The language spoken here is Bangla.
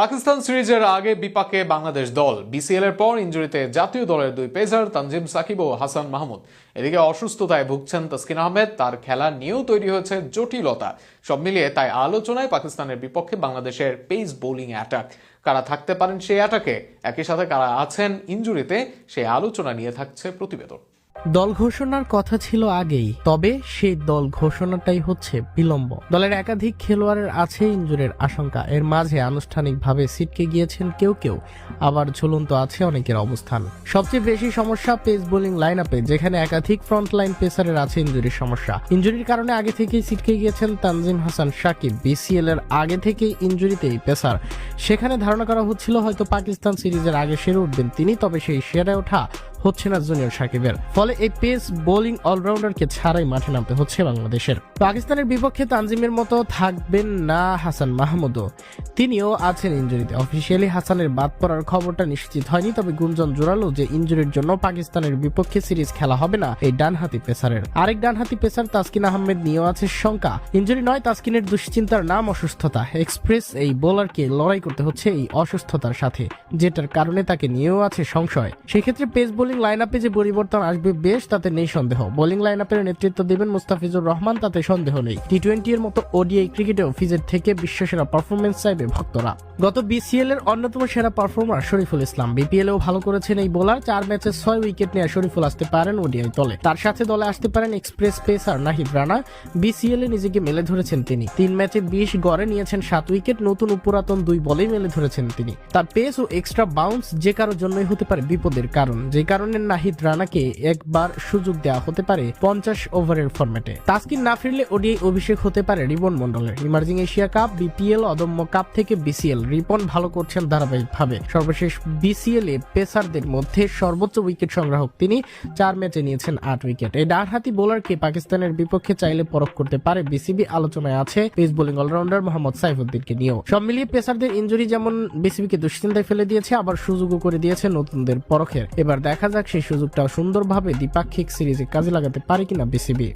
পাকিস্তান সিরিজের আগে বিপাকে বাংলাদেশ দল। বিসিএল এর পর ইনজুরিতে জাতীয় দলের দুই পেসার তানজিম সাকিব ও হাসান মাহমুদ। এদিকে অসুস্থতায় ভুগছেন তাসকিন আহমেদ, তার খেলা নিয়েও তৈরি হয়েছে জটিলতা। সব মিলিয়ে তাই আলোচনায় পাকিস্তানের বিপক্ষে বাংলাদেশের পেস বোলিং অ্যাটাক। কারা থাকতে পারেন সেই অ্যাটাকে, একই সাথে কারা আছেন ইনজুরিতে, সেই আলোচনা নিয়ে থাকছে প্রতিবেদন। দল ঘোষণার কথা ছিল আগেই, তবে সেই দল ঘোষণাটাই হচ্ছে বিলম্ব। দলের একাধিক খেলোয়াড়ের আছে ইনজুরির আশঙ্কা। এর মাঝে আনুষ্ঠানিকভাবে ছিটকে গিয়েছেন কেউ কেউ, আবার ঝুলন্ত আছে অনেকের অবস্থান। সবচেয়ে বেশি সমস্যা পেস বোলিং লাইন আপে, যেখানে একাধিক ফ্রন্টলাইন পেসারের আছে ইনজুরির সমস্যা। ইনজুরির কারণে আগে থেকেই ছিটকে গিয়েছেন তানজিম হাসান সাকিব। বিসিএল এর আগে থেকেই ইনজুরিতেই পেসার। সেখানে ধারণা করা হচ্ছিল হয়তো পাকিস্তান সিরিজের আগে সেরে উঠবেন তিনি, তবে সেই সেরে ওঠা হচ্ছে না জুনিয়র সাকিবের। ফলে এই পেস বোলিং অলরাউন্ডারকে ছাড়াই মাঠে নামতে হচ্ছে বাংলাদেশের। পাকিস্তানের বিপক্ষে তানজিমের মতো থাকবেন না হাসান মাহমুদও, তিনিও আছেন ইনজুরিতে। অফিসিয়ালি হাসানের বাদ পড়ার খবরটা নিশ্চিত হয়নি, তবে গুঞ্জন জোরালো যে ইনজুরির জন্য পাকিস্তানের বিপক্ষে সিরিজ খেলা হবে না এই ডানহাতি পেসারের। আরেক ডানহাতি পেসার তাসকিন আহমেদ নিয়েও আছে শঙ্কা। ইনজুরি নয়, তাসকিনের দুশ্চিন্তার নাম অসুস্থতা। এক্সপ্রেস এই বোলারকে লড়াই করতে হচ্ছে এই অসুস্থতার সাথে, যেটার কারণে তাকে নিয়েও আছে সংশয়। সেক্ষেত্রে পেস বোলিং লাইন আপে যে পরিবর্তন আসবে বেশ, তাতে নেই সন্দেহ। বোলিং লাইন আপের নেতৃত্ব দেবেন মুস্তাফিজুর রহমান, তাতে সন্দেহ নেই। টি-20 এর মতো ওডিআই ক্রিকেটেও ফিজের থেকে বিশ্বসেরা পারফরমেন্স চাইবে ভক্তরা। গত বিসিএল এর অন্যতম সেরা পারফর্মার শরীফুল ইসলাম। বিপিএল এও ভালো করেছেন এই বোলার। 4 ম্যাচে 6 উইকেট নিয়ে শরীফুল আসতে পারেন ওডিআই দলে। তার সাথে দলে আসতে পারেন express pacer Nahid Rana. BCL এ নিজেকে মেলে ধরেছেন তিনি। 3 ম্যাচে 20 গড়ে নিয়েছেন 7 উইকেট। নতুন ও পুরাতন দুই বলেই মেলে ধরেছেন তিনি। তার পেস ও এক্সট্রা বাউন্স যে কারোর জন্যই হতে পারে বিপদের কারণ, যে কারণে নাহিদ রানাকে একবার সুযোগ দেওয়া হতে পারে 50 ওভারের ফরম্যাটে। তাসকিন না ফিরলে ওডিআই অভিষেক হতে পারে রিপন মন্ডলের। ইমার্জিং এশিয়া কাপ, বিপিএল, অদম্য কাপ থেকে বিসিএল, রিপন ভালো করছেন ধারাবাহিকভাবে। সর্বশেষ বিসিএল এ পেসারদের মধ্যে সর্বোচ্চ উইকেট সংগ্রাহক তিনি। 4 ম্যাচে নিয়েছেন 8 উইকেট। এই ডানহাতি বোলারকে পাকিস্তানের বিপক্ষে চাইলে পরখ করতে পারে বিসিবি। আলোচনায় আছে পেস বোলিং অলরাউন্ডার মোহাম্মদ সাইফুদ্দিনকে নিয়েও। সব মিলিয়ে পেসারদের ইনজুরি যেমন বিসিবিকে দুশ্চিন্তায় ফেলে দিয়েছে, আবার সুযোগও করে দিয়েছে নতুনদের পরখের। এবার দেখা যাক সেই সুযোগটা সুন্দরভাবে দ্বিপাক্ষিক সিরিজে কাজে লাগাতে পারে কিনা বিসিবি।